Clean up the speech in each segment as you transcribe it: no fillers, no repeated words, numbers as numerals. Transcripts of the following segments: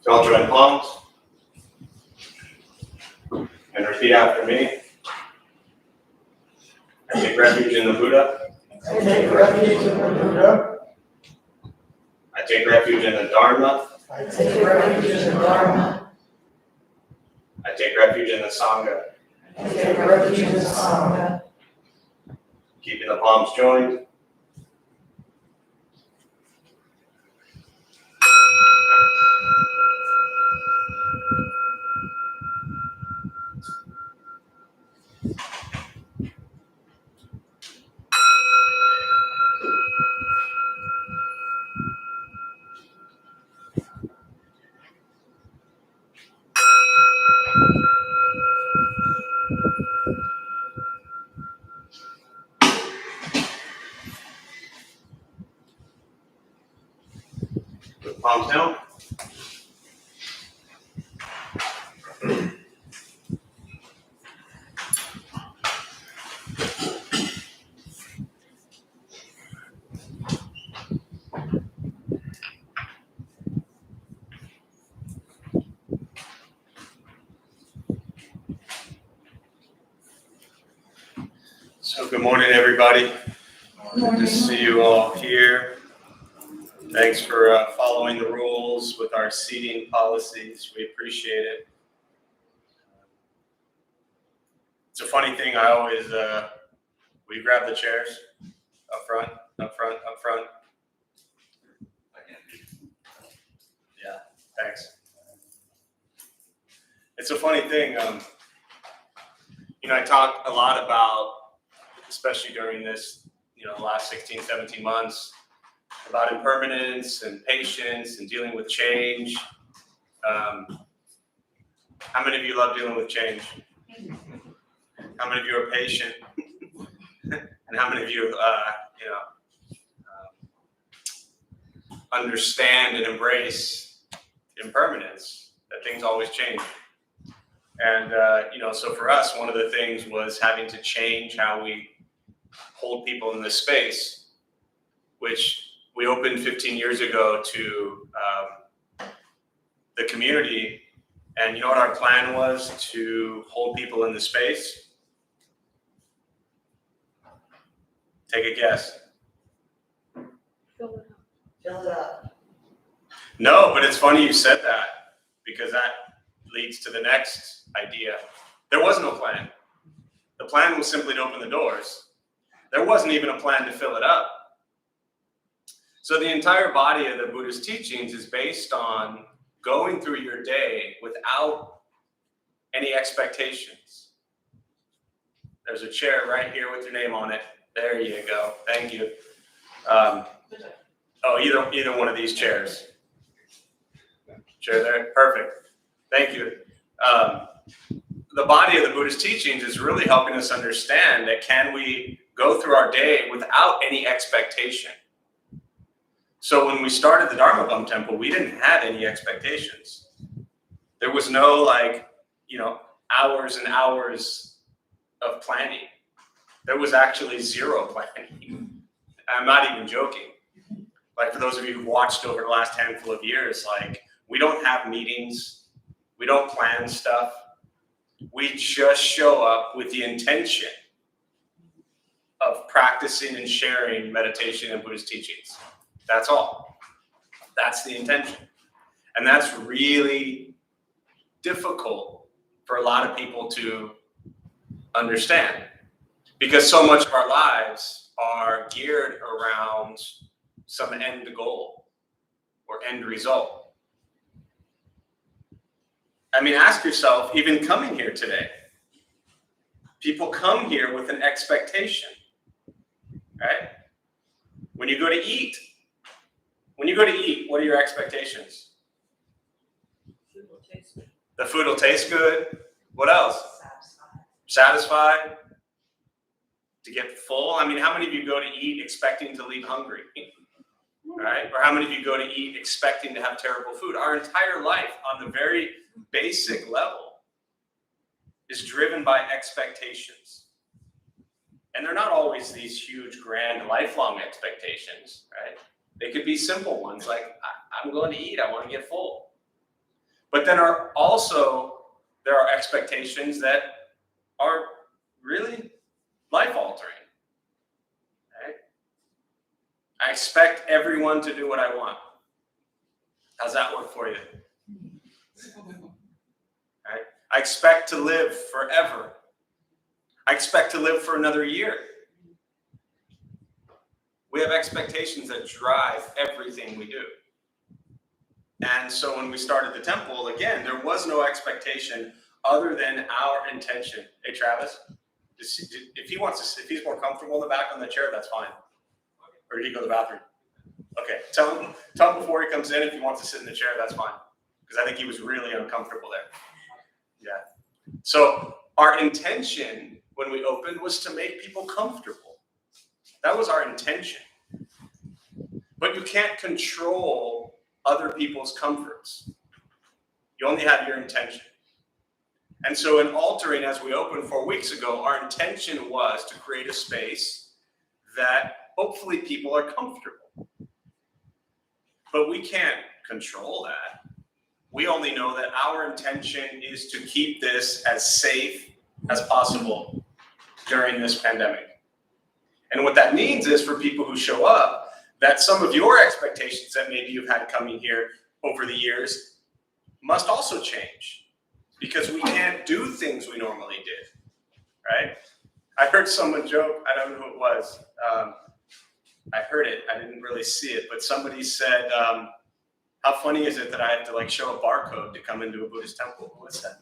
Y'all join palms and repeat after me. I take refuge in the Buddha. I take refuge in the Buddha. I take refuge in the Dharma. I take refuge in the Dharma. I take refuge in the Sangha. I take refuge in the Sangha. Keeping the palms joined. Put the palms down. So good morning, everybody. Good to see you all here. Thanks for following the rules with our seating policies. We appreciate it. It's a funny thing. I always, we grab the chairs up front. Yeah, thanks. It's a funny thing. I talk a lot about, especially during this, the last 16, 17 months, about impermanence and patience and dealing with change. How many of you love dealing with change? How many of you are patient? And how many of you, understand and embrace impermanence, that things always change? And, so for us, one of the things was having to change how we hold people in this space, which we opened 15 years ago to the community. And you know what our plan was to hold people in the space? Take a guess. Fill it up. No, but it's funny you said that, because that leads to the next idea. There was no plan. The plan was simply to open the doors. There wasn't even a plan to fill it up. So the entire body of the Buddhist teachings is based on going through your day without any expectations. There's a chair right here with your name on it. There you go. Thank you. Either one of these chairs. Chair there. Perfect. Thank you. The body of the Buddhist teachings is really helping us understand that can we go through our day without any expectation. So when we started the Dharma Bum Temple, we didn't have any expectations. There was no hours and hours of planning. There was actually zero planning. I'm not even joking. Like, for those of you who've watched over the last handful of years, we don't have meetings. We don't plan stuff. We just show up with the intention of practicing and sharing meditation and Buddhist teachings. That's all. That's the intention. And that's really difficult for a lot of people to understand, because so much of our lives are geared around some end goal or end result. I mean, ask yourself, even coming here today, people come here with an expectation, right? When you go to eat, what are your expectations? Food will taste good. The food will taste good. What else? Satisfied? To get full? I mean, how many of you go to eat expecting to leave hungry? Right? Or how many of you go to eat expecting to have terrible food? Our entire life, on the very basic level, is driven by expectations. And they're not always these huge, grand, lifelong expectations, right? They could be simple ones, like, I'm going to eat, I want to get full. But then there are expectations that are really life-altering. Right? I expect everyone to do what I want. How's that work for you? Right? I expect to live forever. I expect to live for another year. We have expectations that drive everything we do. And so when we started the temple, again, there was no expectation other than our intention. Hey, Travis, if he's more comfortable in the back on the chair, that's fine. Or did he go to the bathroom? Okay, tell him before he comes in if he wants to sit in the chair, that's fine. Because I think he was really uncomfortable there. Yeah. So our intention when we opened was to make people comfortable. That was our intention. But you can't control other people's comforts. You only have your intention. And so in altering, as we opened 4 weeks ago, our intention was to create a space that hopefully people are comfortable. But we can't control that. We only know that our intention is to keep this as safe as possible during this pandemic. And what that means is for people who show up, that some of your expectations that maybe you've had coming here over the years must also change, because we can't do things we normally did, right? I heard someone joke, I don't know who it was. I heard it, I didn't really see it, but somebody said, how funny is it that I have to show a barcode to come into a Buddhist temple? What's that?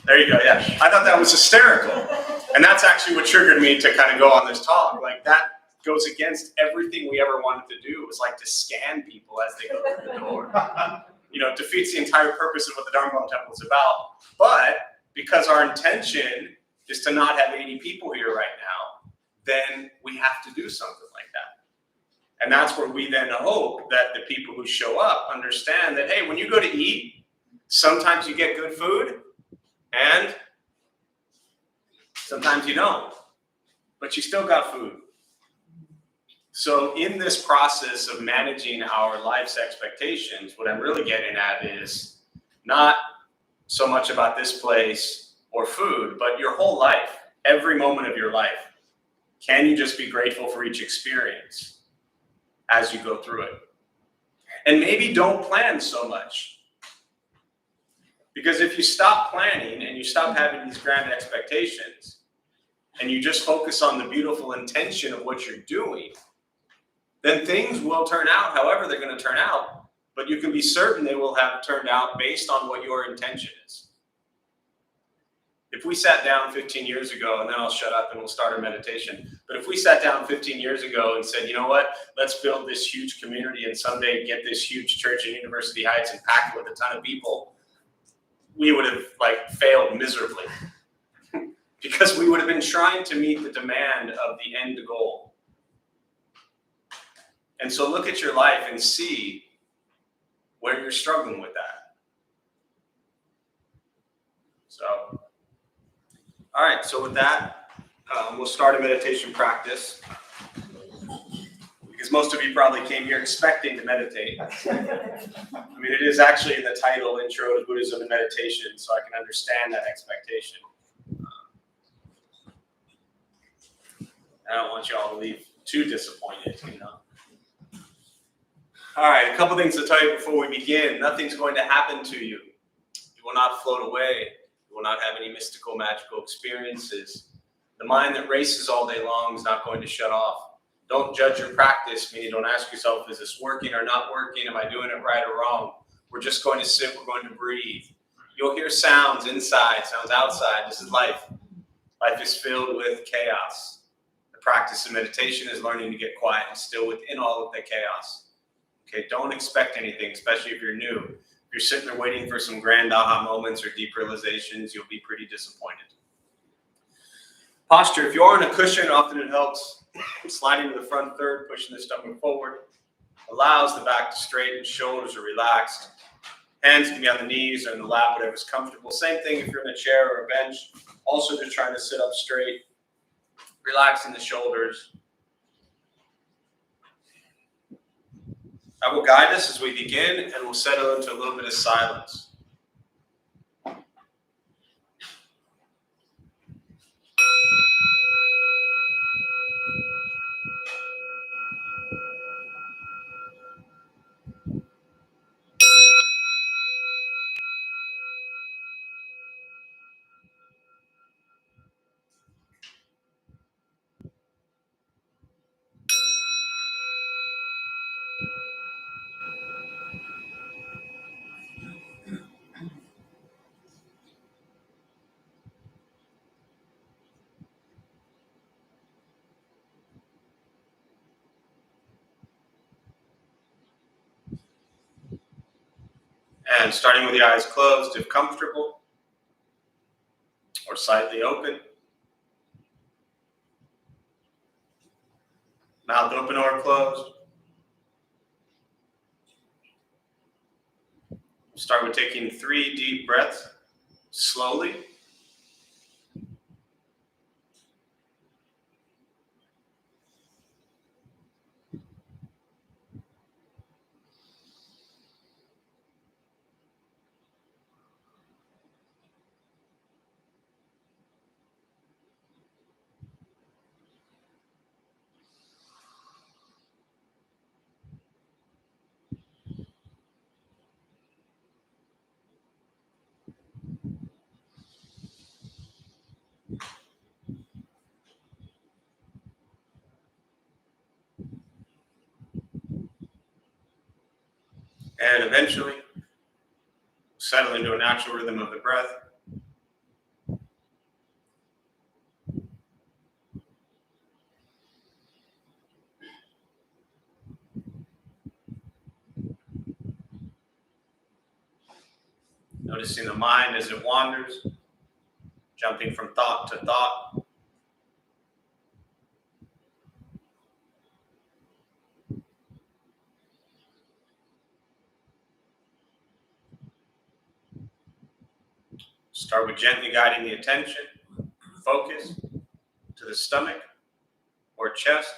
There you go, yeah. I thought that was hysterical. And that's actually what triggered me to kind of go on this talk. That goes against everything we ever wanted to do. It was to scan people as they go through the door. It defeats the entire purpose of what the Dharma Temple is about. But because our intention is to not have 80 people here right now, then we have to do something like that. And that's where we then hope that the people who show up understand that, hey, when you go to eat, sometimes you get good food and sometimes you don't, but you still got food. So in this process of managing our life's expectations, what I'm really getting at is not so much about this place or food, but your whole life, every moment of your life. Can you just be grateful for each experience as you go through it? And maybe don't plan so much. Because if you stop planning and you stop having these grand expectations and you just focus on the beautiful intention of what you're doing, then things will turn out however they're going to turn out. But you can be certain they will have turned out based on what your intention is. If we sat down 15 years ago, and then I'll shut up and we'll start our meditation. But if we sat down 15 years ago and said, you know what, let's build this huge community and someday get this huge church in University Heights and pack it with a ton of people, we would have failed miserably. Because we would have been trying to meet the demand of the end goal. And so look at your life and see where you're struggling with that. So, all right, so with that, we'll start a meditation practice. Because most of you probably came here expecting to meditate. It is actually in the title, Intro to Buddhism and Meditation, so I can understand that expectation. I don't want you all to leave too disappointed, All right, a couple things to tell you before we begin. Nothing's going to happen to you. You will not float away. You will not have any mystical, magical experiences. The mind that races all day long is not going to shut off. Don't judge your practice, meaning don't ask yourself, is this working or not working? Am I doing it right or wrong? We're just going to sit, we're going to breathe. You'll hear sounds inside, sounds outside. This is life. Life is filled with chaos. The practice of meditation is learning to get quiet and still within all of the chaos. Okay, don't expect anything, especially if you're new. If you're sitting there waiting for some grand aha moments or deep realizations, you'll be pretty disappointed. Posture, if you are on a cushion, often it helps sliding to the front third, pushing the stomach forward. Allows the back to straighten, shoulders are relaxed. Hands can be on the knees or in the lap, whatever's comfortable. Same thing if you're in a chair or a bench. Also just trying to sit up straight, relaxing the shoulders. I will guide us as we begin, and we'll settle into a little bit of silence. And starting with the eyes closed if comfortable, or slightly open. Mouth open or closed. Start with taking 3 deep breaths, slowly. And eventually, settle into a natural rhythm of the breath. Noticing the mind as it wanders, jumping from thought to thought. Start with gently guiding the attention, focus to the stomach or chest.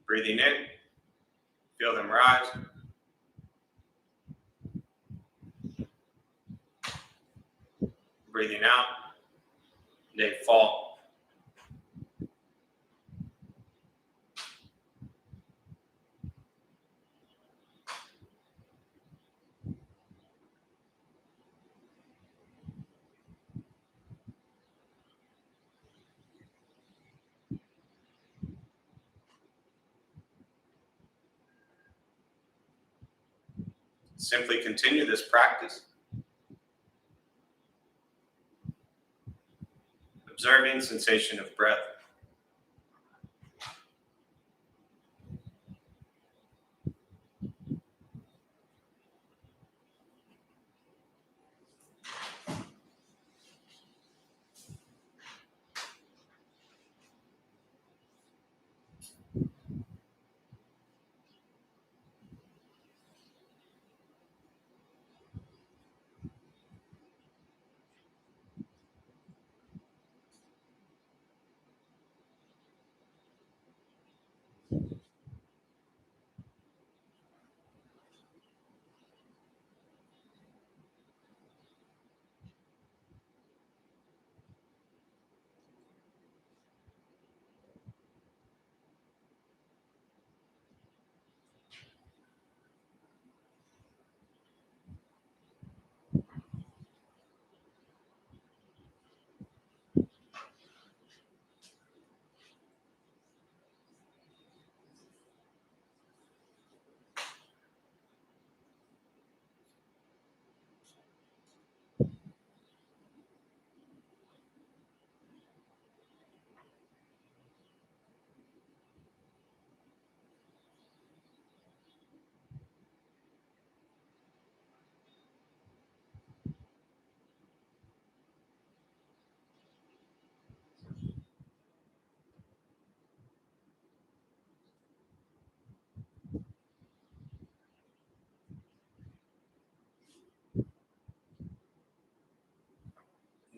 Breathing in, feel them rise. Breathing out, they fall. Simply continue this practice, observing sensation of breath.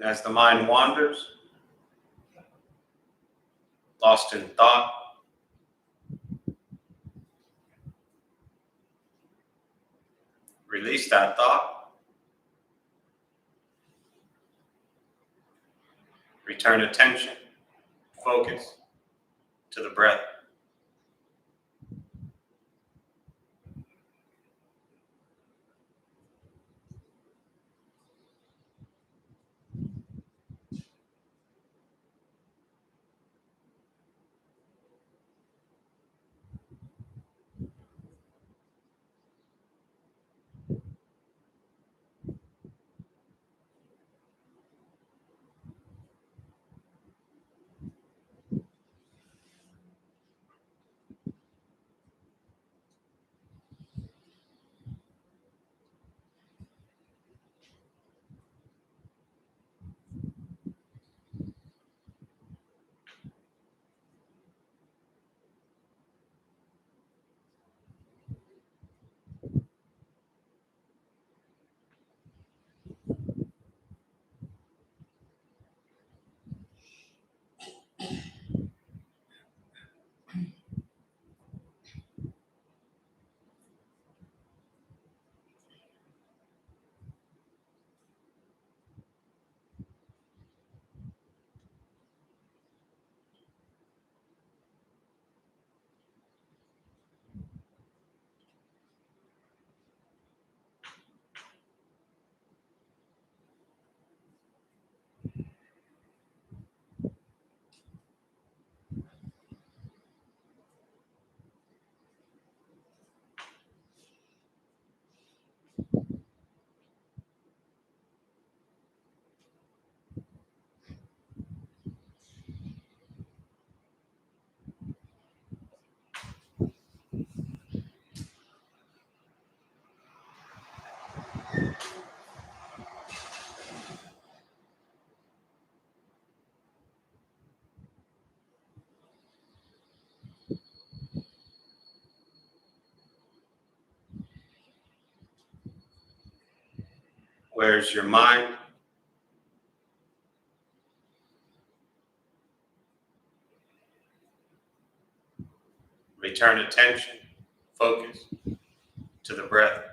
And as the mind wanders, lost in thought, release that thought. Return attention, focus to the breath. Where's your mind? Return attention, focus to the breath.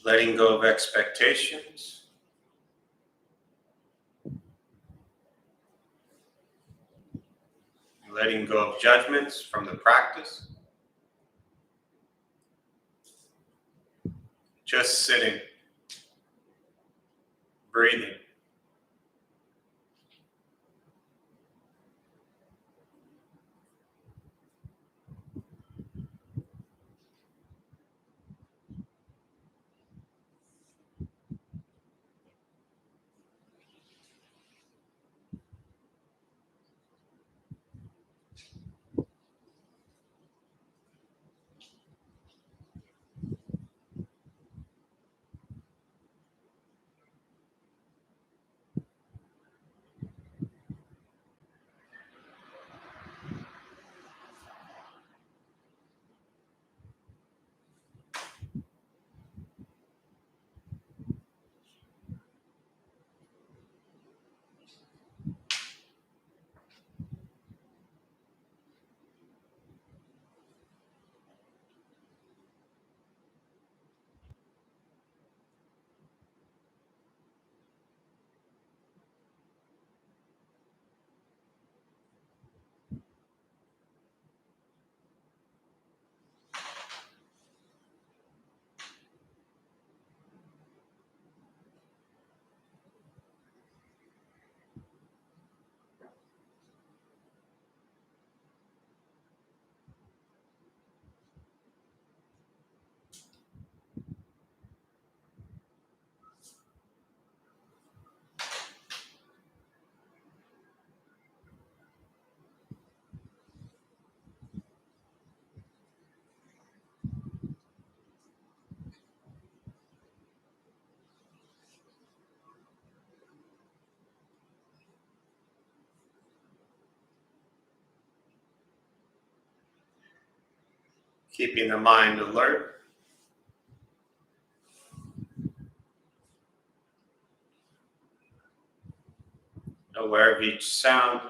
Letting go of expectations. Letting go of judgments from the practice. Just sitting, breathing. Keeping the mind alert. Aware of each sound.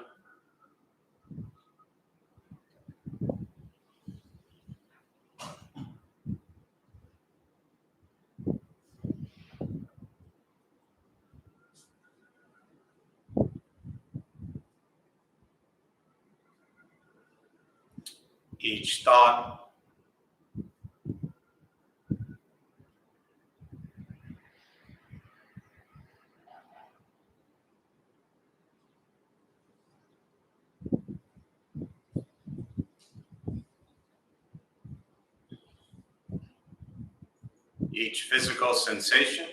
Each thought. each physical sensation,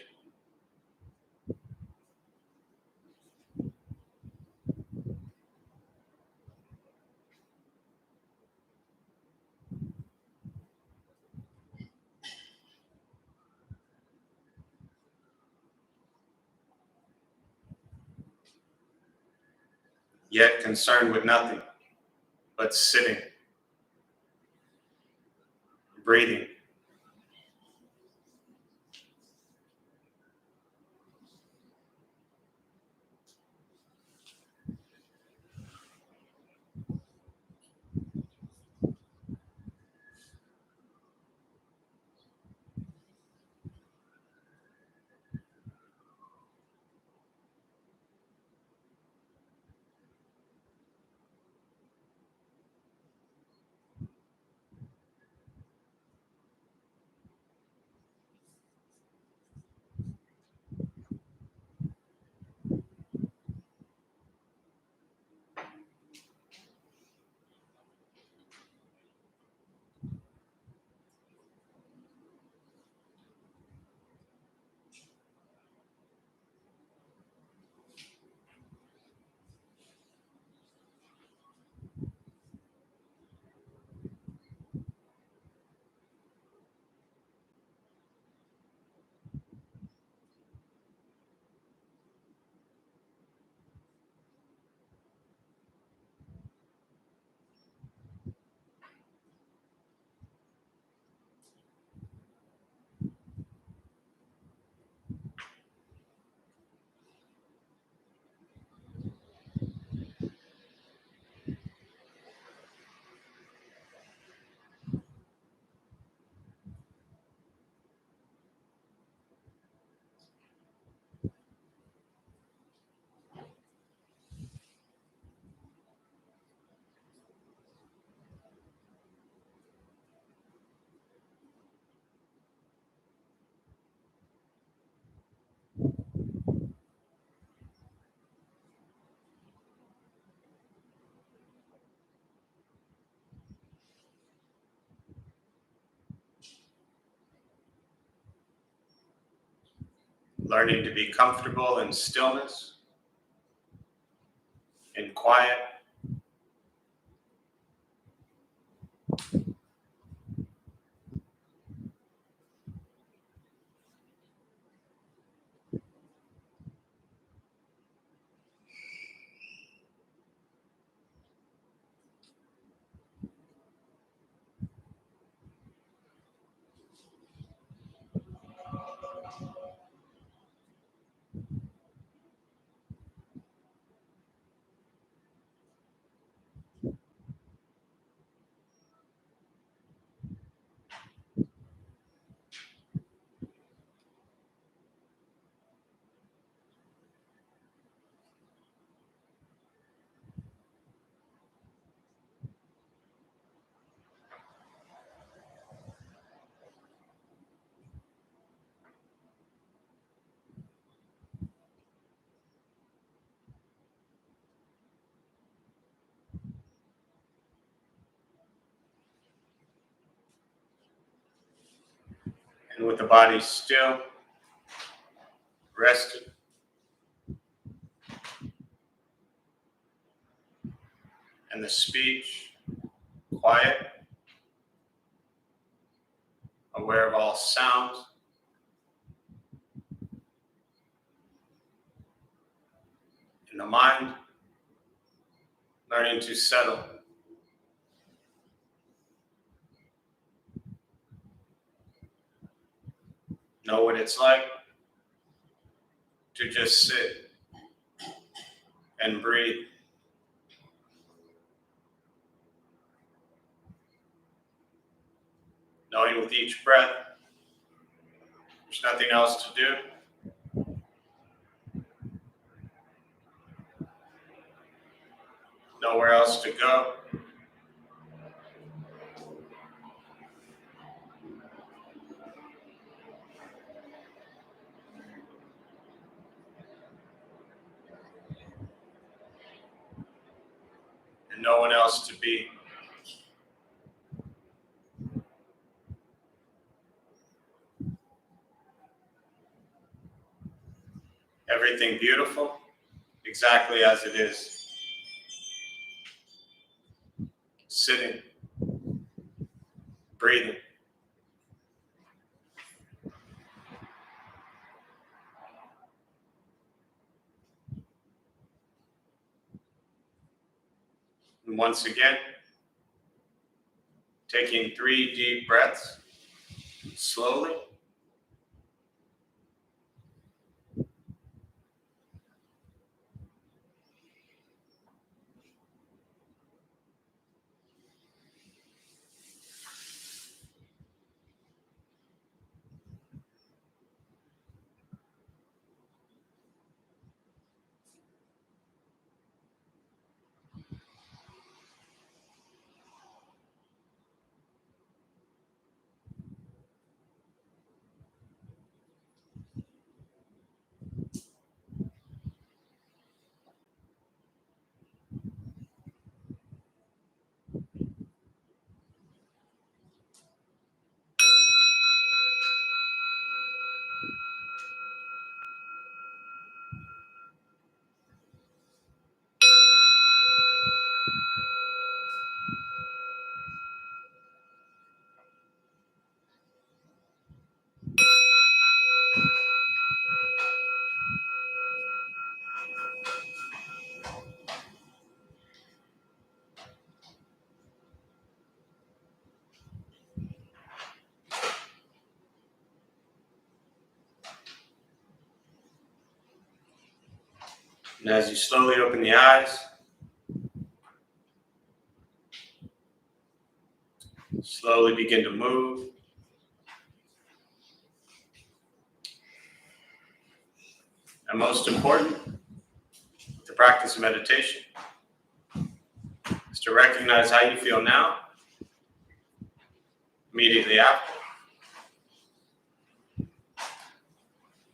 yet concerned with nothing but sitting, breathing. Learning to be comfortable in stillness, in quiet, and with the body still, rested, and the speech quiet, aware of all sounds, and the mind learning to settle. Know what it's like to just sit and breathe. Knowing with each breath, there's nothing else to do. Nowhere else to go. And no one else to be. everything beautiful, exactly as it is. Sitting, breathing. And once again, taking 3 deep breaths, slowly. And as you slowly open the eyes, slowly begin to move. And most important, the practice of meditation is to recognize how you feel now, immediately after.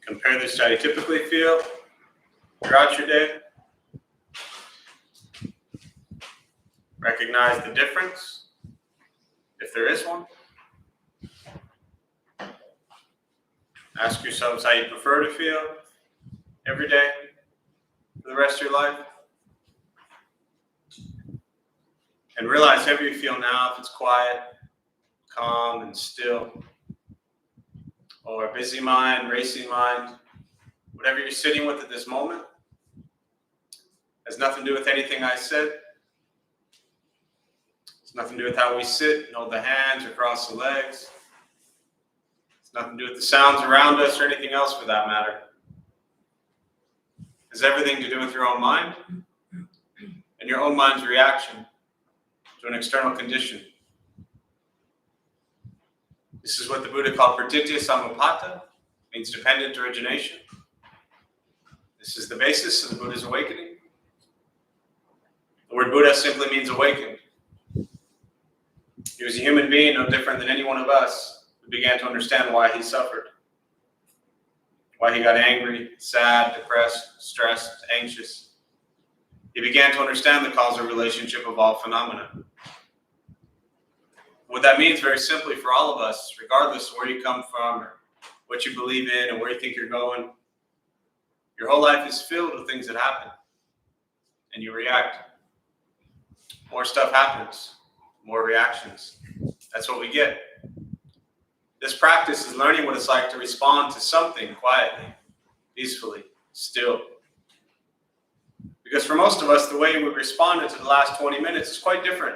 Compare this to how you typically feel throughout your day. Recognize the difference, if there is one. Ask yourselves how you prefer to feel every day for the rest of your life. And realize however you feel now, if it's quiet, calm, and still, or a busy mind, racing mind, whatever you're sitting with at this moment, has nothing to do with anything I said. It's nothing to do with how we sit and hold the hands or cross the legs. It's nothing to do with the sounds around us or anything else for that matter. It has everything to do with your own mind and your own mind's reaction to an external condition. This is what the Buddha called pratitya samuppada, means dependent origination. This is the basis of the Buddha's awakening. The word Buddha simply means awakened. He was a human being, no different than any one of us, who began to understand why he suffered, why he got angry, sad, depressed, stressed, anxious. He began to understand the causal relationship of all phenomena. What that means, very simply, for all of us, regardless of where you come from or what you believe in and where you think you're going, your whole life is filled with things that happen, and you react. More stuff happens, more reactions. That's what we get. This practice is learning what it's like to respond to something quietly, peacefully, still. Because for most of us, the way we responded to the last 20 minutes is quite different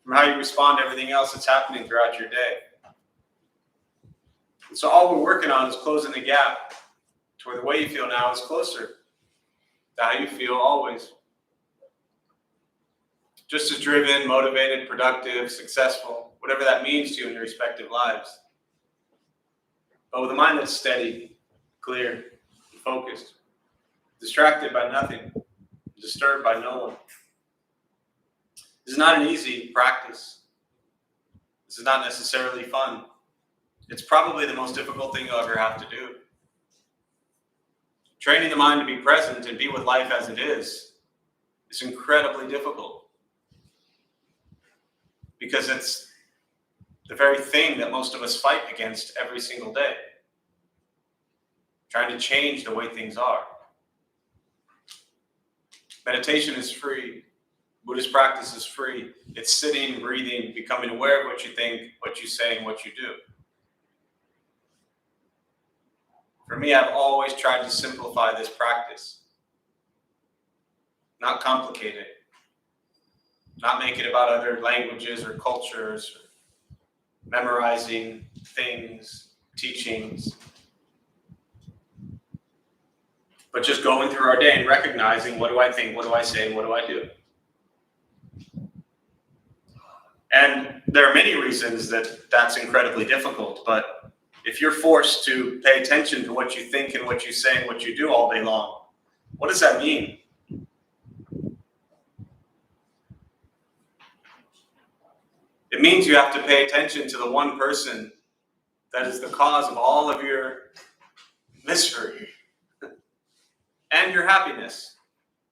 from how you respond to everything else that's happening throughout your day. And so all we're working on is closing the gap to where the way you feel now is closer to how you feel always. Just as driven, motivated, productive, successful, whatever that means to you in your respective lives. But with a mind that's steady, clear, focused, distracted by nothing, disturbed by no one. This is not an easy practice. This is not necessarily fun. It's probably the most difficult thing you'll ever have to do. Training the mind to be present and be with life as it is incredibly difficult. Because it's the very thing that most of us fight against every single day. Trying to change the way things are. Meditation is free. Buddhist practice is free. It's sitting, breathing, becoming aware of what you think, what you say, and what you do. For me, I've always tried to simplify this practice. Not complicate it. Not make it about other languages or cultures, or memorizing things, teachings. But just going through our day and recognizing, what do I think, what do I say, and what do I do? And there are many reasons that that's incredibly difficult, but if you're forced to pay attention to what you think and what you say and what you do all day long, what does that mean? It means you have to pay attention to the one person that is the cause of all of your misery and your happiness.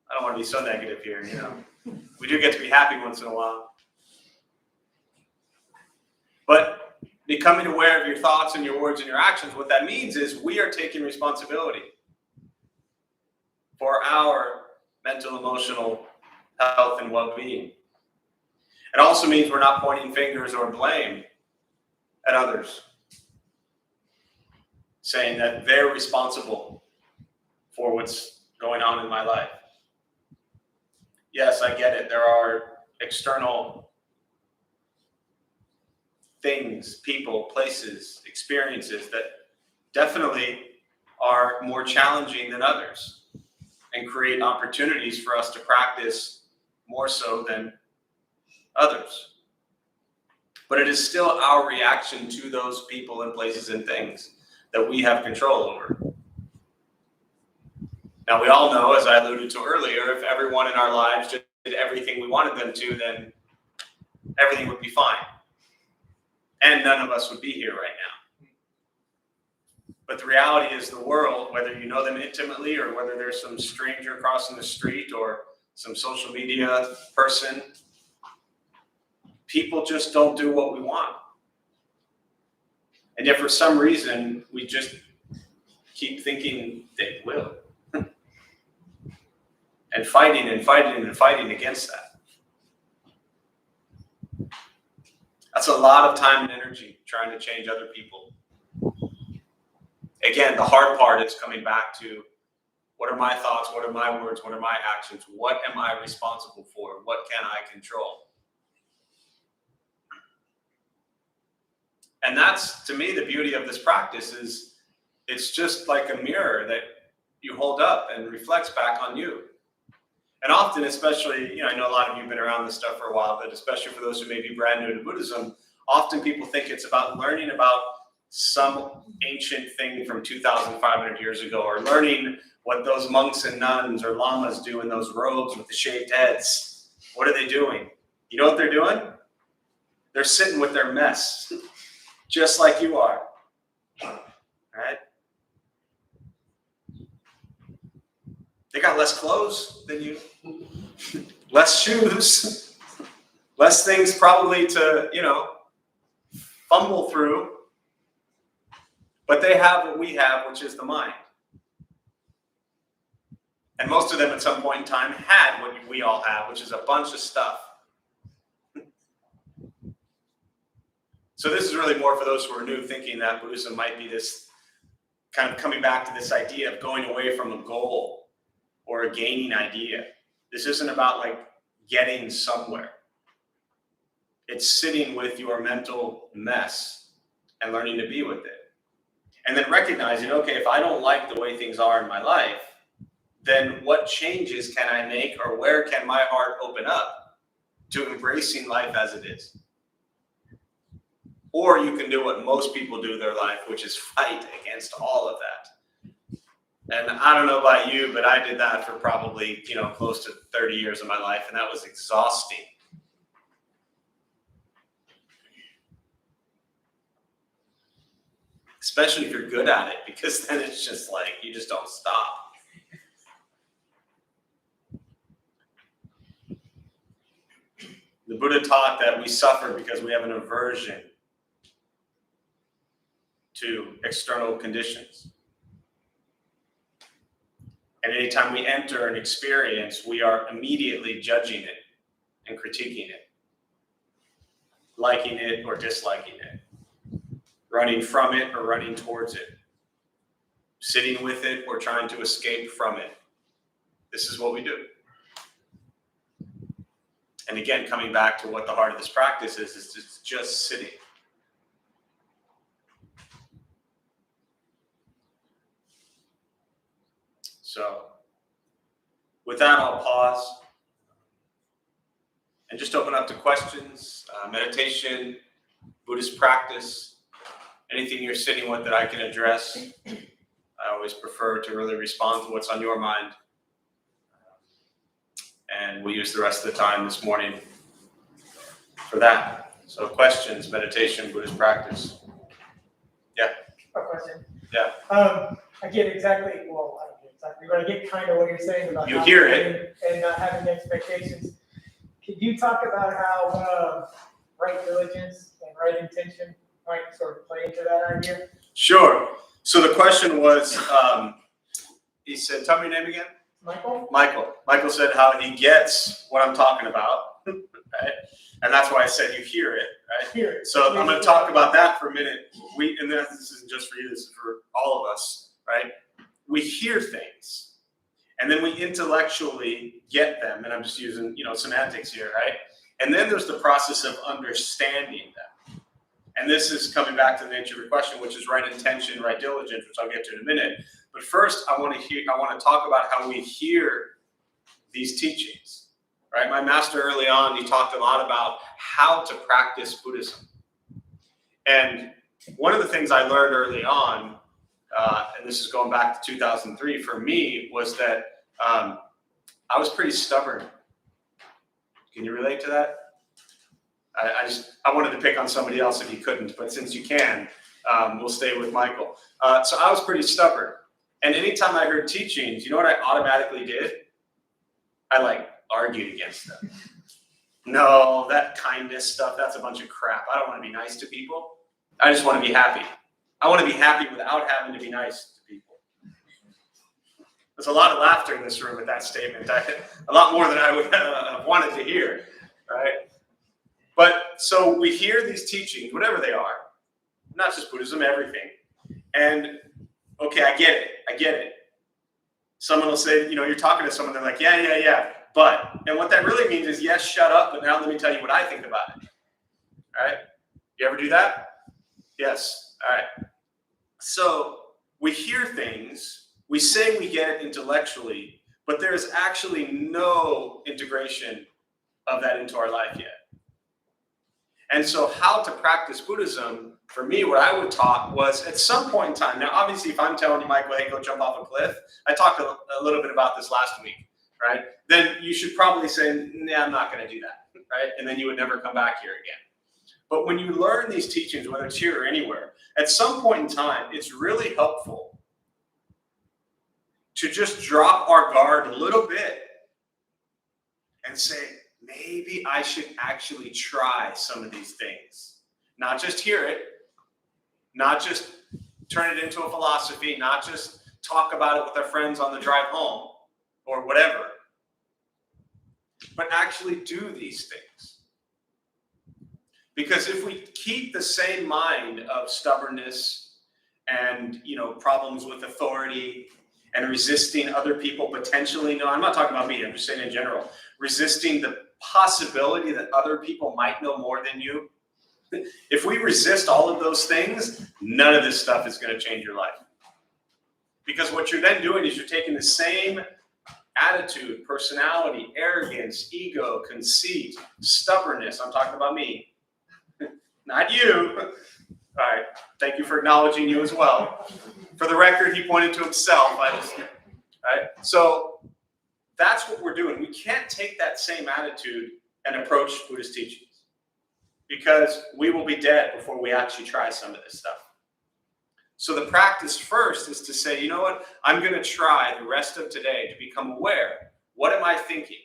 I don't want to be so negative here, you know. We do get to be happy once in a while. But becoming aware of your thoughts and your words and your actions, what that means is we are taking responsibility for our mental, emotional health and well-being. It also means we're not pointing fingers or blame at others, saying that they're responsible for what's going on in my life. Yes, I get it. There are external things, people, places, experiences that definitely are more challenging than others and create opportunities for us to practice more so than others. But it is still our reaction to those people and places and things that we have control over. Now, we all know, as I alluded to earlier, if everyone in our lives just did everything we wanted them to, then everything would be fine. And none of us would be here right now. But the reality is the world, whether you know them intimately or whether there's some stranger crossing the street or some social media person, people just don't do what we want. And yet for some reason, we just keep thinking they will. And fighting and fighting and fighting against that. That's a lot of time and energy trying to change other people. Again, the hard part is coming back to, what are my thoughts? What are my words? What are my actions? What am I responsible for? What can I control? And that's, to me, the beauty of this practice is it's just like a mirror that you hold up and reflects back on you. And often, especially, I know a lot of you have been around this stuff for a while, but especially for those who may be brand new to Buddhism, often people think it's about learning about some ancient thing from 2,500 years ago, or learning what those monks and nuns or lamas do in those robes with the shaved heads. What are they doing? You know what they're doing? They're sitting with their mess, just like you are. Right? They got less clothes than you, less shoes, less things probably to, fumble through. But they have what we have, which is the mind. And most of them at some point in time had what we all have, which is a bunch of stuff. So this is really more for those who are new, thinking that Buddhism might be this kind of coming back to this idea of going away from a goal or a gaining idea. This isn't about getting somewhere. It's sitting with your mental mess and learning to be with it. And then recognizing, okay, if I don't like the way things are in my life, then what changes can I make, or where can my heart open up to embracing life as it is? Or you can do what most people do in their life, which is fight against all of that. And I don't know about you, but I did that for probably, close to 30 years of my life, and that was exhausting. Especially if you're good at it, because then it's just you just don't stop. The Buddha taught that we suffer because we have an aversion to external conditions. And anytime we enter an experience, we are immediately judging it and critiquing it, liking it or disliking it, running from it or running towards it, sitting with it or trying to escape from it. This is what we do. And again, coming back to what the heart of this practice is it's just sitting. So, with that, I'll pause and just open up to questions, meditation, Buddhist practice, anything you're sitting with that I can address. I always prefer to really respond to what's on your mind. And we'll use the rest of the time this morning for that. So questions, meditation, Buddhist practice. Yeah. A question. Yeah. I get exactly, well, I don't get exactly, but I get kind of what you're saying about You hear it. And not having the expectations. Could you talk about how right diligence and right intention might sort of play into that idea? Sure. So the question was, he said, tell me your name again. Michael? Michael said how he gets what I'm talking about, right? And that's why I said you hear it, right? Hear it. So I'm going to talk about that for a minute. And this isn't just for you, this is for all of us, right? We hear things, and then we intellectually get them, and I'm just using, semantics here, right? And then there's the process of understanding them. And this is coming back to the nature of your question, which is right intention, right diligence, which I'll get to in a minute. But first, I want to talk about how we hear these teachings, right? My master early on, he talked a lot about how to practice Buddhism. And one of the things I learned early on, and this is going back to 2003 for me, was that I was pretty stubborn. Can you relate to that? I wanted to pick on somebody else if you couldn't, but since you can, we'll stay with Michael. So I was pretty stubborn. And anytime I heard teachings, you know what I automatically did? I argued against them. No, that kindness stuff, that's a bunch of crap. I don't want to be nice to people. I just want to be happy. I want to be happy without having to be nice to people. There's a lot of laughter in this room at that statement. A lot more than I would have wanted to hear, right? But so we hear these teachings, whatever they are, not just Buddhism, everything. And okay, I get it. Someone will say, you're talking to someone, they're like, yeah, but, and what that really means is, yes, shut up, but now let me tell you what I think about it. All right? You ever do that? Yes. All right. So we hear things, we say we get it intellectually, but there is actually no integration of that into our life yet. And so how to practice Buddhism, for me, what I would talk was at some point in time. Now, obviously, if I'm telling you, Michael, hey, go jump off a cliff, I talked a little bit about this last week, right? Then you should probably say, nah, I'm not going to do that, right? And then you would never come back here again. But when you learn these teachings, whether it's here or anywhere, at some point in time, it's really helpful to just drop our guard a little bit and say, maybe I should actually try some of these things. Not just hear it, not just turn it into a philosophy, not just talk about it with our friends on the drive home or whatever, but actually do these things. Because if we keep the same mind of stubbornness and, problems with authority and resisting other people potentially, no, I'm not talking about me, I'm just saying in general, resisting the possibility that other people might know more than you. If we resist all of those things, none of this stuff is going to change your life. Because what you're then doing is you're taking the same attitude, personality, arrogance, ego, conceit, stubbornness. I'm talking about me, not you. All right. Thank you for acknowledging you as well. For the record, he pointed to himself. All right. So that's what we're doing. We can't take that same attitude and approach Buddhist teachings because we will be dead before we actually try some of this stuff. So the practice first is to say, you know what? I'm going to try the rest of today to become aware. What am I thinking?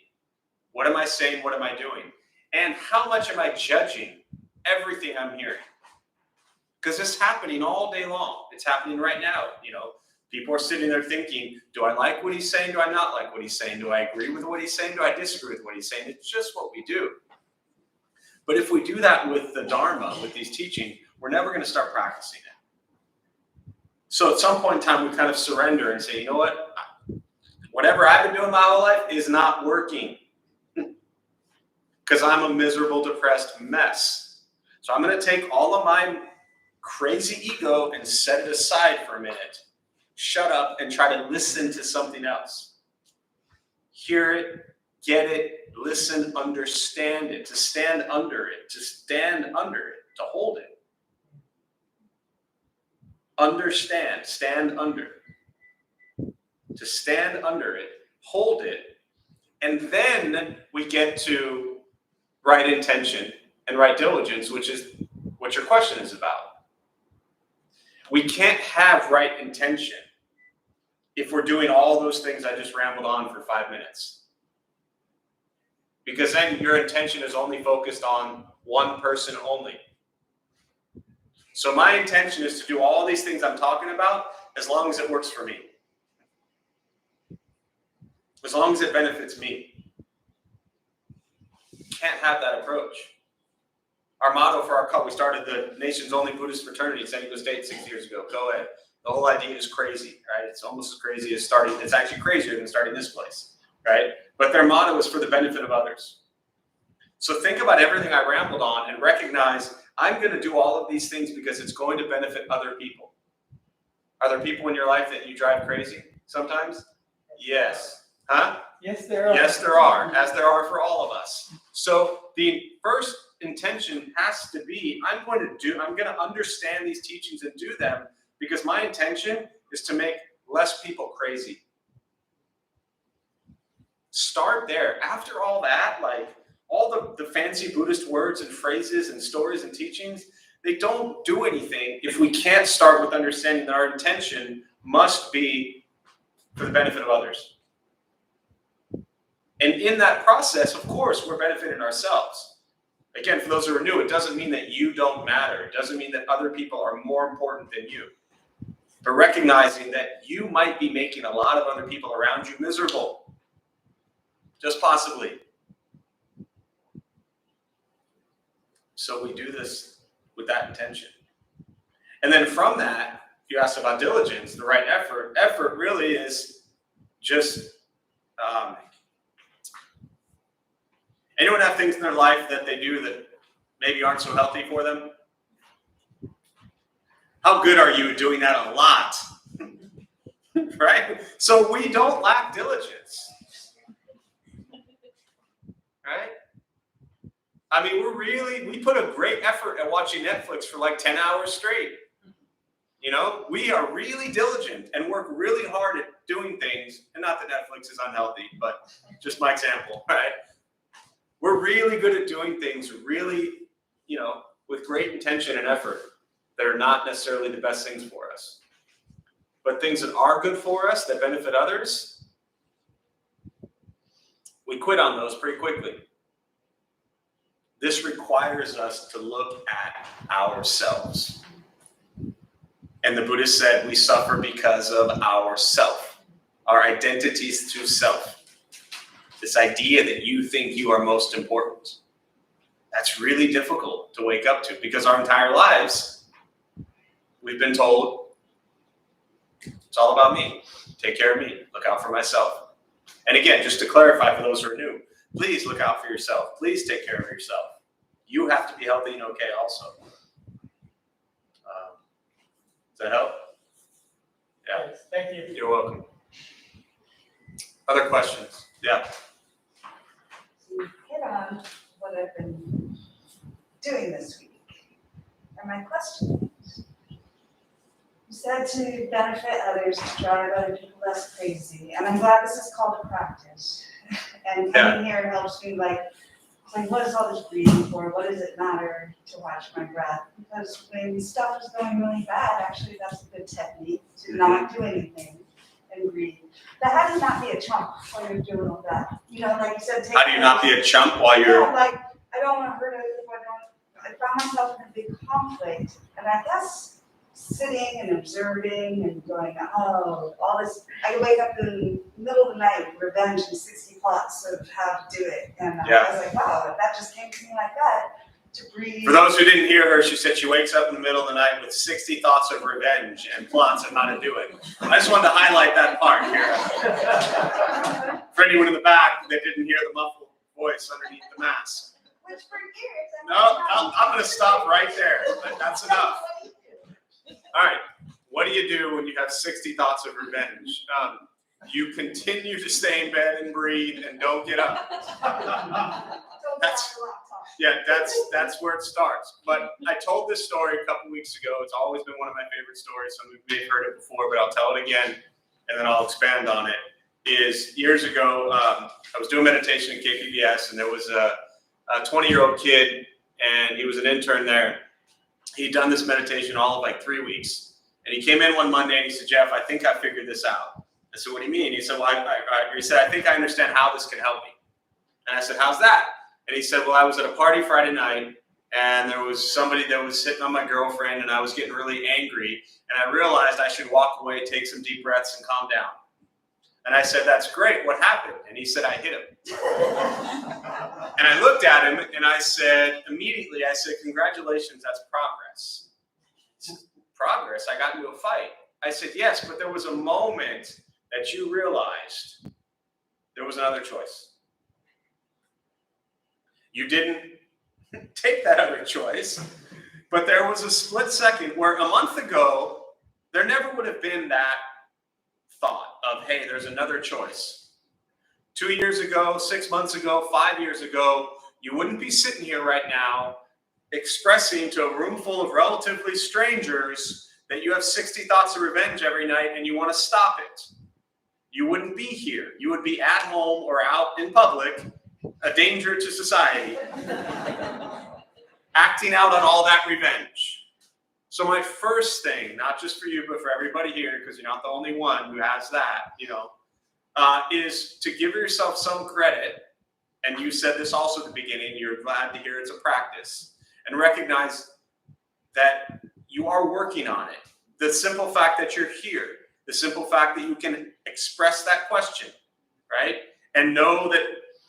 What am I saying? What am I doing? And how much am I judging everything I'm hearing? Because it's happening all day long. It's happening right now. People are sitting there thinking, do I like what he's saying? Do I not like what he's saying? Do I agree with what he's saying? Do I disagree with what he's saying? It's just what we do. But if we do that with the Dharma, with these teachings, we're never going to start practicing it. So at some point in time, we kind of surrender and say, you know what? Whatever I've been doing my whole life is not working. Because I'm a miserable, depressed mess. So I'm going to take all of my crazy ego and set it aside for a minute. Shut up and try to listen to something else. Hear it, get it, listen, understand it, to stand under it, to hold it. Understand, stand under. To stand under it, hold it, and then we get to right intention and right diligence, which is what your question is about. We can't have right intention if we're doing all those things I just rambled on for 5 minutes. Because then your intention is only focused on one person only. So my intention is to do all these things I'm talking about as long as it works for me. As long as it benefits me. You can't have that approach. Our motto for our cult, we started the nation's only Buddhist fraternity in San Diego State 6 years ago. Go ahead. The whole idea is crazy, right? It's almost as crazy as starting. It's actually crazier than starting this place, right? But their motto is for the benefit of others. So think about everything I rambled on and recognize I'm going to do all of these things because it's going to benefit other people. Are there people in your life that you drive crazy sometimes? Yes. Huh? Yes, there are. Yes, there are, as there are for all of us. So the first intention has to be, I'm going to understand these teachings and do them because my intention is to make less people crazy. Start there. After all that, like all the fancy Buddhist words and phrases and stories and teachings, they don't do anything if we can't start with understanding that our intention must be for the benefit of others. And in that process, of course, we're benefiting ourselves. Again, for those who are new, it doesn't mean that you don't matter. It doesn't mean that other people are more important than you. But recognizing that you might be making a lot of other people around you miserable. Just possibly. So we do this with that intention. And then from that, if you ask about diligence, the right effort really is just, anyone have things in their life that they do that maybe aren't so healthy for them? How good are you at doing that? A lot, right? So we don't lack diligence, right? I mean, we put a great effort at watching Netflix for like 10 hours straight. You know, we are really diligent and work really hard at doing things. And not that Netflix is unhealthy, but just my example, right? We're really good at doing things really, with great intention and effort that are not necessarily the best things for us. But things that are good for us, that benefit others, we quit on those pretty quickly. This requires us to look at ourselves. And the Buddha said we suffer because of ourself, our identities through self. This idea that you think you are most important. That's really difficult to wake up to because our entire lives, we've been told, it's all about me. Take care of me. Look out for myself. And again, just to clarify for those who are new, please look out for yourself. Please take care of yourself. You have to be healthy and okay also. Does that help? Yeah. Yes, thank you. You're welcome. Other questions? Yeah. You hit on what I've been doing this week. And my question is, you said to benefit others, to drive other people less crazy. And I'm glad this is called a practice. And coming here helps me like, what is all this breathing for? What does it matter to watch my breath? Because when stuff is going really bad, actually that's a good technique to not do anything and breathe. But how do you not be a chump while you're doing all that? Like you said, How do you not be a chump while you're... Yeah, like, I don't want to hurt it if I found myself in a big conflict. And I guess sitting and observing and going, oh, all this, I wake up in the middle of the night, revenge and 60 plots of how to do it. And I was like, wow, that just came to me like that, to breathe. For those who didn't hear her, she said she wakes up in the middle of the night with 60 thoughts of revenge and plots of how to do it. I just wanted to highlight that part here. For anyone in the back that didn't hear the muffled voice underneath the mask. Which for years, No, I'm going to stop right there. That's enough. All right. What do you do when you have 60 thoughts of revenge? You continue to stay in bed and breathe and don't get up. That's where it starts. But I told this story a couple weeks ago. It's always been one of my favorite stories. Some of you may have heard it before, but I'll tell it again, and then I'll expand on it. Is years ago, I was doing meditation at KPBS, and there was a 20-year-old kid, and he was an intern there. He'd done this meditation all of like 3 weeks, and he came in one Monday and he said, Jeff, I think I figured this out. I said, what do you mean? He said, well, I think I understand how this can help me. And I said, how's that? And he said, well, I was at a party Friday night, and there was somebody that was hitting on my girlfriend, and I was getting really angry, and I realized I should walk away, take some deep breaths, and calm down. And I said, that's great. What happened? And he said, I hit him. And I looked at him and I said, immediately, I said, congratulations, that's progress. He said, progress? I got into a fight. I said, yes, but there was a moment that you realized there was another choice. You didn't take that other choice, but there was a split second where a month ago, there never would have been that thought of, hey, there's another choice. 2 years ago, 6 months ago, 5 years ago, you wouldn't be sitting here right now expressing to a room full of relatively strangers that you have 60 thoughts of revenge every night and you want to stop it. You wouldn't be here. You would be at home or out in public, a danger to society, acting out on all that revenge. So my first thing, not just for you, but for everybody here, because you're not the only one who has that, is to give yourself some credit. And you said this also at the beginning, you're glad to hear it's a practice. And recognize that you are working on it. The simple fact that you're here, the simple fact that you can express that question, right? And know that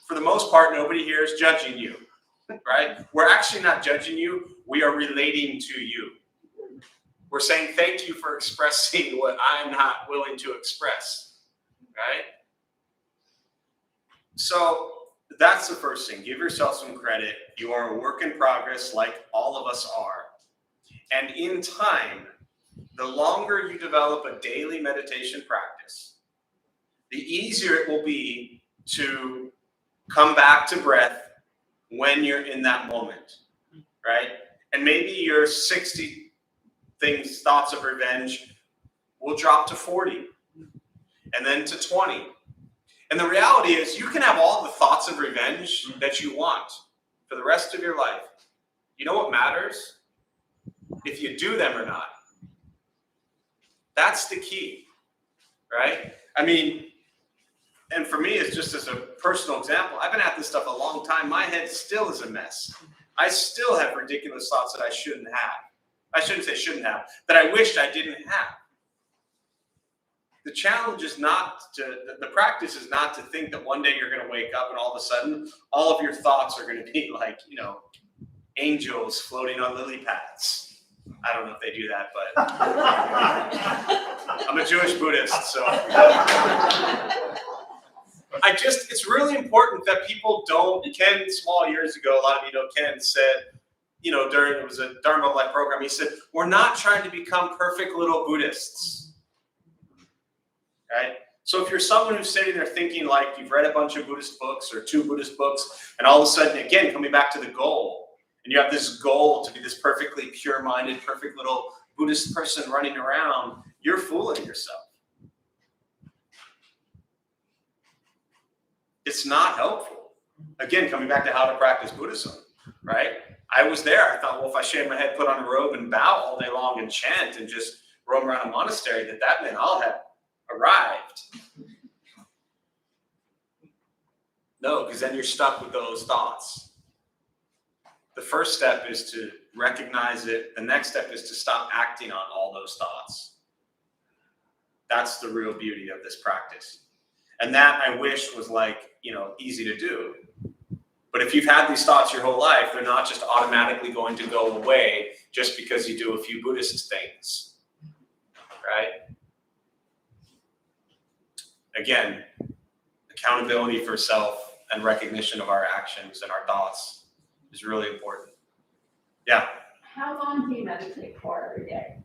for the most part, nobody here is judging you, right? We're actually not judging you. We are relating to you. We're saying thank you for expressing what I'm not willing to express, right? So that's the first thing. Give yourself some credit. You are a work in progress like all of us are. And in time, the longer you develop a daily meditation practice, the easier it will be to come back to breath when you're in that moment, right? And maybe your 60 thoughts of revenge will drop to 40 and then to 20. And the reality is you can have all the thoughts of revenge that you want for the rest of your life. You know what matters? If you do them or not. That's the key, right? I mean, and for me, it's just as a personal example, I've been at this stuff a long time. My head still is a mess. I still have ridiculous thoughts that I shouldn't have. I shouldn't say shouldn't have, that I wished I didn't have. The challenge is not to, the practice is not to think that one day you're going to wake up and all of a sudden, all of your thoughts are going to be like, angels floating on lily pads. I don't know if they do that, but I'm a Jewish Buddhist, so. It's really important that people don't, Ken Small years ago, a lot of you know Ken said, during, it was a Dharma Life program, he said, we're not trying to become perfect little Buddhists, right? So if you're someone who's sitting there thinking like you've read a bunch of Buddhist books or 2 Buddhist books, and all of a sudden, again, coming back to the goal, and you have this goal to be this perfectly pure-minded, perfect little Buddhist person running around, you're fooling yourself. It's not helpful. Again, coming back to how to practice Buddhism, right? I was there. I thought, well, if I shave my head, put on a robe, and bow all day long and chant and just roam around a monastery, that meant I'll have arrived. No, because then you're stuck with those thoughts. The first step is to recognize it. The next step is to stop acting on all those thoughts. That's the real beauty of this practice. And that, I wish, was easy to do. But if you've had these thoughts your whole life, they're not just automatically going to go away just because you do a few Buddhist things, right? Again, accountability for self and recognition of our actions and our thoughts is really important. Yeah? How long do you meditate for every day?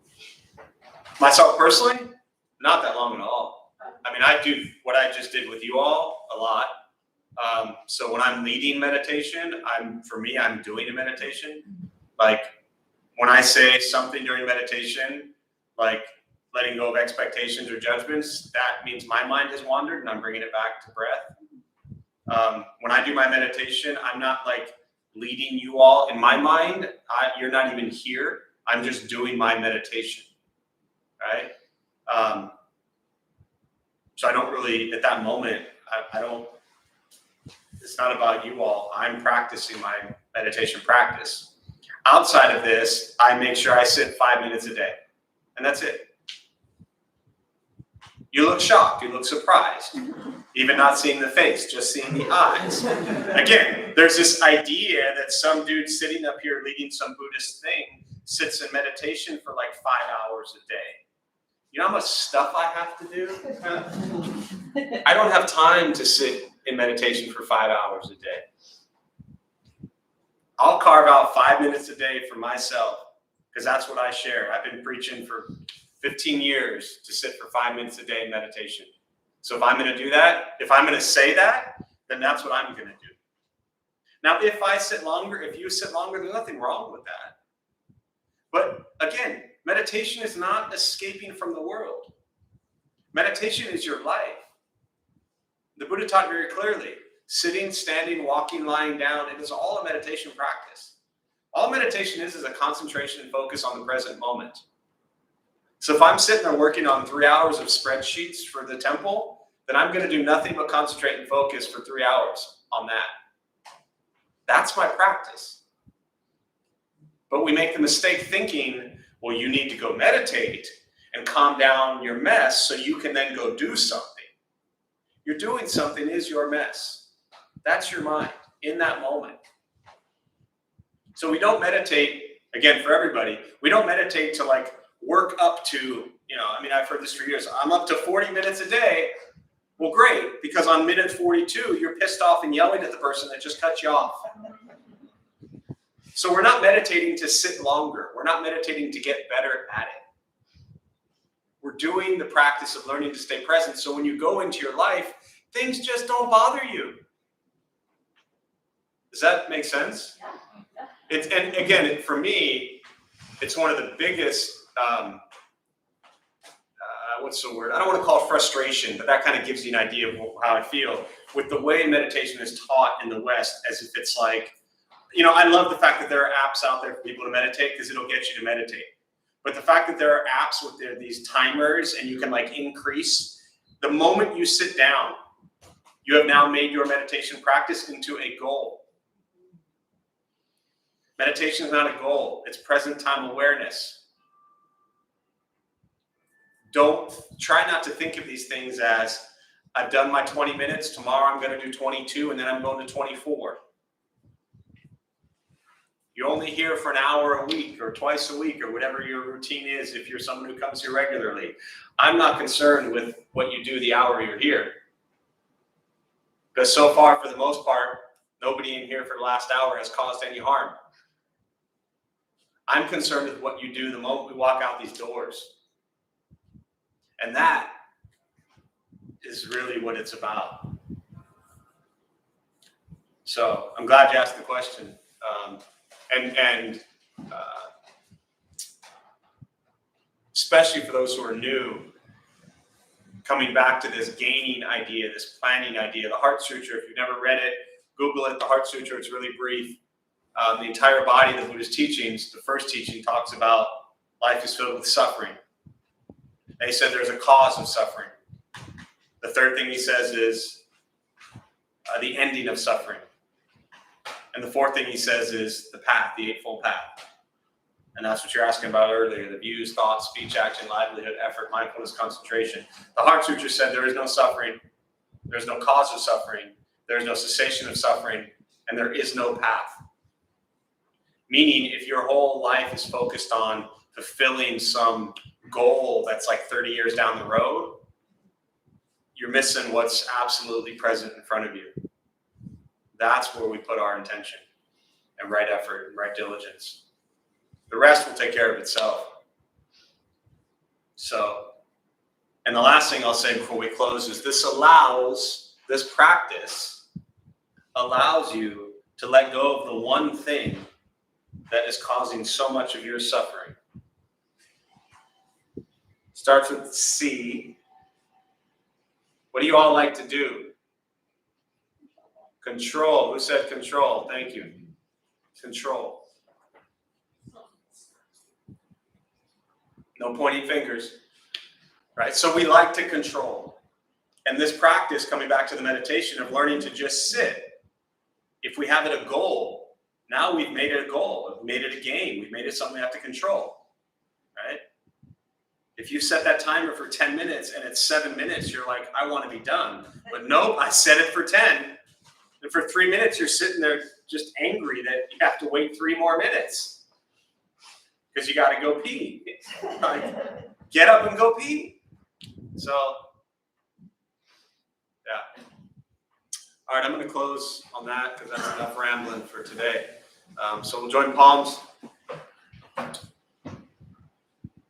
Myself personally, not that long at all. I mean, I do what I just did with you all a lot. So when I'm leading meditation, I'm doing a meditation. Like when I say something during meditation, like letting go of expectations or judgments, that means my mind has wandered and I'm bringing it back to breath. When I do my meditation, I'm not like leading you all in my mind. You're not even here. I'm just doing my meditation, right? So I don't really, at that moment, I don't, it's not about you all. I'm practicing my meditation practice. Outside of this, I make sure I sit 5 minutes a day, and that's it. You look shocked, you look surprised, even not seeing the face, just seeing the eyes. Again, there's this idea that some dude sitting up here leading some Buddhist thing sits in meditation for like 5 hours a day. You know how much stuff I have to do? I don't have time to sit in meditation for 5 hours a day. I'll carve out 5 minutes a day for myself because that's what I share. I've been preaching for 15 years to sit for 5 minutes a day in meditation. So if I'm going to do that, if I'm going to say that, then that's what I'm going to do. Now, if I sit longer, if you sit longer, there's nothing wrong with that. But again, meditation is not escaping from the world. Meditation is your life. The Buddha taught very clearly, sitting, standing, walking, lying down, it is all a meditation practice. All meditation is a concentration and focus on the present moment. So if I'm sitting there working on 3 hours of spreadsheets for the temple, then I'm going to do nothing but concentrate and focus for 3 hours on that. That's my practice. But we make the mistake thinking, well, you need to go meditate and calm down your mess so you can then go do something. You're doing something is your mess. That's your mind in that moment. So we don't meditate, again, for everybody, we don't meditate to like work up to, I've heard this for years. I'm up to 40 minutes a day. Well, great, because on minute 42, you're pissed off and yelling at the person that just cut you off. So we're not meditating to sit longer. We're not meditating to get better at it. We're doing the practice of learning to stay present. So when you go into your life, things just don't bother you. Does that make sense? Yeah. And again, for me, it's one of the biggest, what's the word? I don't want to call it frustration, but that kind of gives you an idea of how I feel with the way meditation is taught in the West, as if it's like, I love the fact that there are apps out there for people to meditate because it'll get you to meditate. But the fact that there are apps with these timers and you can like increase, the moment you sit down, you have now made your meditation practice into a goal. Meditation is not a goal. It's present time awareness. Don't try not to think of these things as I've done my 20 minutes. Tomorrow I'm going to do 22 and then I'm going to 24. You're only here for an hour a week or twice a week or whatever your routine is if you're someone who comes here regularly. I'm not concerned with what you do the hour you're here. Because so far, for the most part, nobody in here for the last hour has caused any harm. I'm concerned with what you do the moment we walk out these doors. And that is really what it's about. So I'm glad you asked the question. And especially for those who are new, coming back to this gaining idea, this planning idea, the Heart Suture, if you've never read it, Google it, the Heart Suture, it's really brief. The entire body of the Buddhist teachings, the first teaching talks about life is filled with suffering. They said there's a cause of suffering. The third thing he says is the ending of suffering. And the fourth thing he says is the path, the Eightfold Path. And that's what you're asking about earlier, the views, thoughts, speech, action, livelihood, effort, mindfulness, concentration. The Heart Suture said there is no suffering, there's no cause of suffering, there's no cessation of suffering, and there is no path. Meaning, if your whole life is focused on fulfilling some goal that's like 30 years down the road, you're missing what's absolutely present in front of you. That's where we put our intention and right effort and right diligence. The rest will take care of itself. So, and the last thing I'll say before we close is this practice allows you to let go of the one thing that is causing so much of your suffering. Starts with C. What do you all like to do? Control. Who said control? Thank you. Control. No pointing fingers, right? So we like to control. And this practice, coming back to the meditation of learning to just sit, if we have it a goal, now we've made it a goal. We've made it a game. We've made it something we have to control, right? If you set that timer for 10 minutes and it's 7 minutes, you're like, I want to be done. But nope, I set it for 10. And for 3 minutes, you're sitting there just angry that you have to wait 3 more minutes. Because you got to go pee. Like, get up and go pee. So, yeah. All right, I'm going to close on that because that's enough rambling for today. So we'll join palms.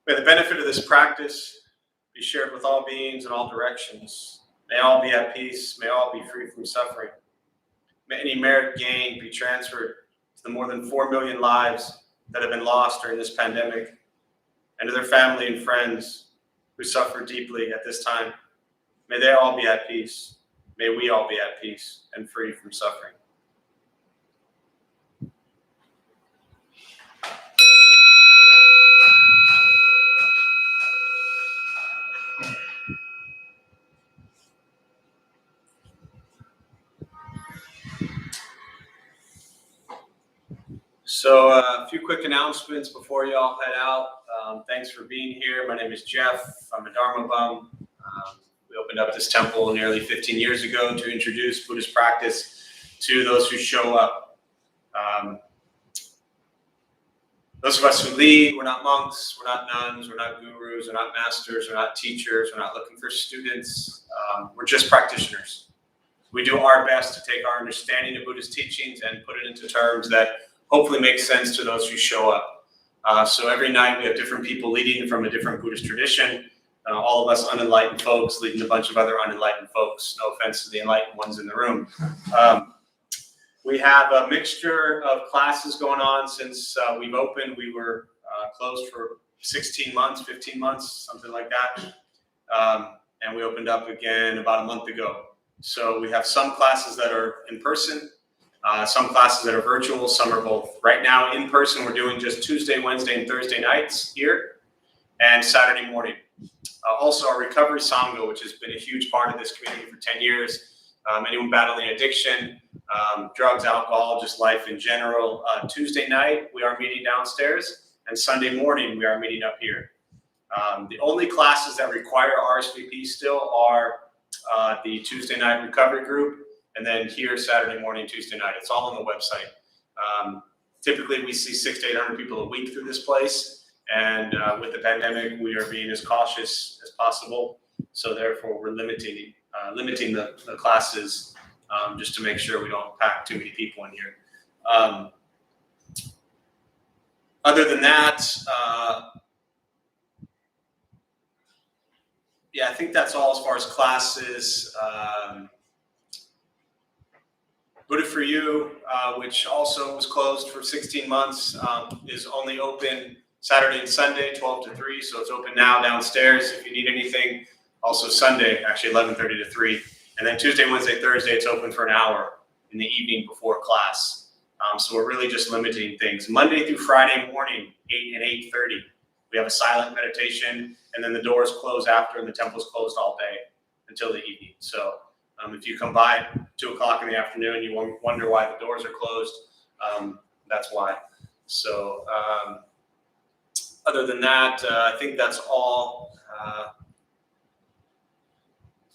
May the benefit of this practice be shared with all beings in all directions. May all be at peace. May all be free from suffering. May any merit gained be transferred to the more than 4 million lives that have been lost during this pandemic, and to their family and friends who suffer deeply at this time. May they all be at peace. May we all be at peace and free from suffering. So a few quick announcements before you all head out. Thanks for being here. My name is Jeff. I'm a Dharma bum. We opened up this temple nearly 15 years ago to introduce Buddhist practice to those who show up. Those of us who lead, we're not monks, we're not nuns, we're not gurus, we're not masters, we're not teachers, we're not looking for students. We're just practitioners. We do our best to take our understanding of Buddhist teachings and put it into terms that hopefully make sense to those who show up. So every night we have different people leading from a different Buddhist tradition. All of us unenlightened folks leading a bunch of other unenlightened folks. No offense to the enlightened ones in the room. We have a mixture of classes going on since we've opened. We were closed for 16 months, 15 months, something like that. And we opened up again about a month ago. So we have some classes that are in person, some classes that are virtual, some are both. Right now, in person, we're doing just Tuesday, Wednesday, and Thursday nights here, and Saturday morning. Also, our recovery Sangha, which has been a huge part of this community for 10 years. Anyone battling addiction, drugs, alcohol, just life in general. Tuesday night, we are meeting downstairs, and Sunday morning, we are meeting up here. The only classes that require RSVP still are the Tuesday night recovery group, and then here Saturday morning, Tuesday night. It's all on the website. Typically, we see 600 to 800 people a week through this place, and with the pandemic, we are being as cautious as possible. So therefore, we're limiting the classes just to make sure we don't pack too many people in here. Other than that, yeah, I think that's all as far as classes. Buddha for You, which also was closed for 16 months, is only open Saturday and Sunday, 12 to 3. So it's open now downstairs if you need anything. Also Sunday, actually 11:30 to 3. And then Tuesday, Wednesday, Thursday, it's open for an hour in the evening before class. So we're really just limiting things. Monday through Friday morning, 8 and 8:30. We have a silent meditation, and then the doors close after, and the temple's closed all day until the evening. So if you come by 2 o'clock in the afternoon, you wonder why the doors are closed, that's why. So other than that, I think that's all.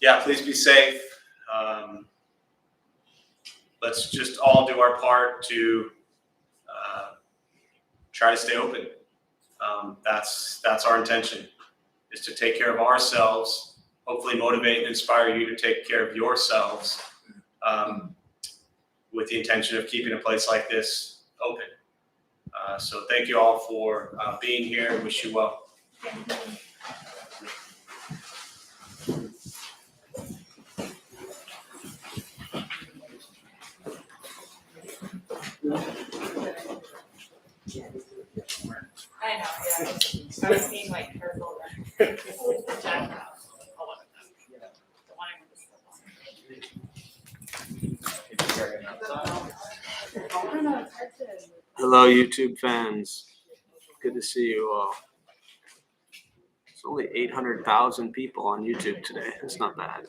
Yeah, please be safe. Let's just all do our part to try to stay open. That's our intention, is to take care of ourselves, hopefully motivate and inspire you to take care of yourselves, with the intention of keeping a place like this open. So thank you all for being here. Wish you well. I know, yeah. I was being like careful. The jackhouse, all of them. The one I went to school on. I don't know, it's hard to. Hello, YouTube fans. Good to see you all. It's only 800,000 people on YouTube today. That's not bad.